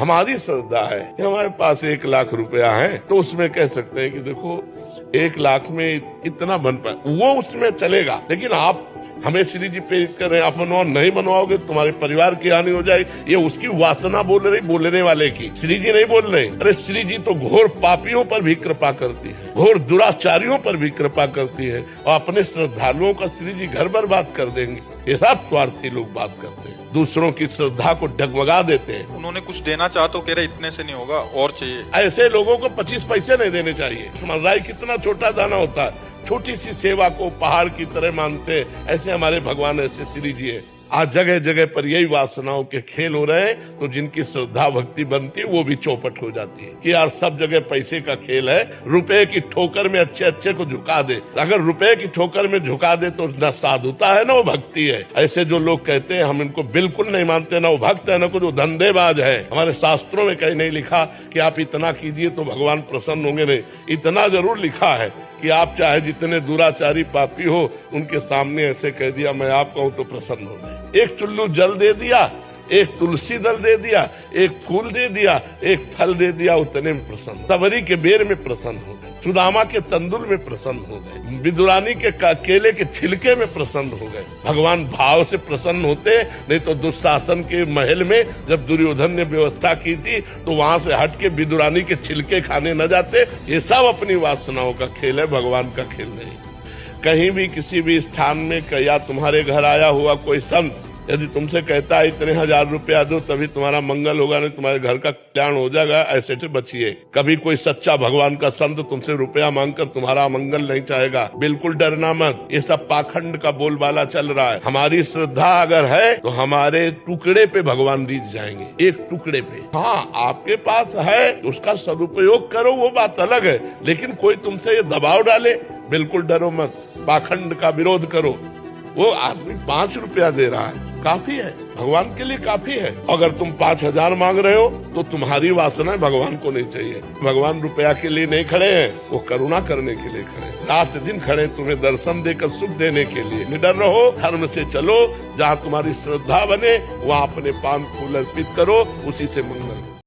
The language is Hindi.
हमारी श्रद्धा है कि हमारे पास 1 लाख रुपया है तो उसमें कह सकते हैं कि देखो 1 लाख में इतना बन पाए, वो उसमें चलेगा। लेकिन आप हमें श्री जी प्रेरित कर रहे हैं, आप मनवाओ, नहीं मनवाओगे तुम्हारे परिवार की हानि हो जाएगी। ये उसकी वासना बोल रही, बोलने वाले की, श्री जी नहीं बोल रहे। अरे श्री जी तो घोर पापियों पर भी कृपा करती है, घोर दुराचारियों पर भी कृपा करती है, और अपने श्रद्धालुओं का श्री जी घर बर्बाद कर देंगे। ये सब स्वार्थी लोग बात करते हैं, दूसरों की श्रद्धा को डगमगा देते हैं। उन्होंने कुछ देना चाहा तो कह रहे इतने से नहीं होगा, और चाहिए। ऐसे लोगों को 25 पैसे नहीं देने चाहिए। समझ रहा है कितना छोटा दाना होता है, छोटी सी सेवा को पहाड़ की तरह मानते, ऐसे हमारे भगवान, ऐसे श्री जी है। आज जगह जगह पर यही वासनाओं के खेल हो रहे हैं, तो जिनकी श्रद्धा भक्ति बनती है वो भी चौपट हो जाती है कि यार सब जगह पैसे का खेल है, रुपए की ठोकर में अच्छे अच्छे को झुका दे। अगर रुपए की ठोकर में झुका दे तो न साधुता है, न वो भक्ति है। ऐसे जो लोग कहते हैं हम इनको बिल्कुल नहीं मानते, न वो भक्त है, न कुछ, वो धंधेबाज है। हमारे शास्त्रों में कहीं नहीं लिखा कि आप इतना कीजिए तो भगवान प्रसन्न होंगे, नहीं, इतना जरूर लिखा है कि आप चाहे जितने दुराचारी पापी हो उनके सामने ऐसे कह दिया मैं आप कहूं तो प्रसन्न हो गए। एक चुल्लू जल दे दिया, एक तुलसी दल दे दिया, एक फूल दे दिया, एक फल दे दिया, उतने में प्रसन्न। तवरी के बेर में प्रसन्न हो गए, सुदामा के तंदुल में प्रसन्न हो गए, विदुरानी के केले के छिलके में प्रसन्न हो गए। भगवान भाव से प्रसन्न होते, नहीं तो दुशासन के महल में जब दुर्योधन ने व्यवस्था की थी तो वहां से हट के विदुरानी के छिलके खाने न जाते। ये सब अपनी वासनाओं का खेल है, भगवान का खेल नहीं। कहीं भी किसी भी स्थान में या तुम्हारे घर आया हुआ कोई संत यदि तुमसे कहता है इतने 1000 रुपया दो तभी तुम्हारा मंगल होगा, नहीं तुम्हारे घर का कल्याण हो जाएगा, ऐसे से बचिए। कभी कोई सच्चा भगवान का संत तुमसे रुपया मांगकर तुम्हारा मंगल नहीं चाहेगा, बिल्कुल डरना मत। ये सब पाखंड का बोलबाला चल रहा है। हमारी श्रद्धा अगर है तो हमारे टुकड़े पे भगवान रीझ जाएंगे, एक टुकड़े पे। हाँ, आपके पास है उसका सदुपयोग करो, वो बात अलग है, लेकिन कोई तुमसे ये दबाव डाले, बिल्कुल डरो मत, पाखंड का विरोध करो। वो आदमी 5 रुपया दे रहा है, काफी है, भगवान के लिए काफी है। अगर तुम 5000 मांग रहे हो तो तुम्हारी वासना भगवान को नहीं चाहिए। भगवान रुपया के लिए नहीं खड़े हैं, वो करुणा करने के लिए खड़े, रात दिन खड़े, तुम्हें दर्शन देकर सुख देने के लिए। निडर रहो, धर्म से चलो, जहाँ तुम्हारी श्रद्धा बने वहाँ अपने पान फूल अर्पित करो, उसी से मंगल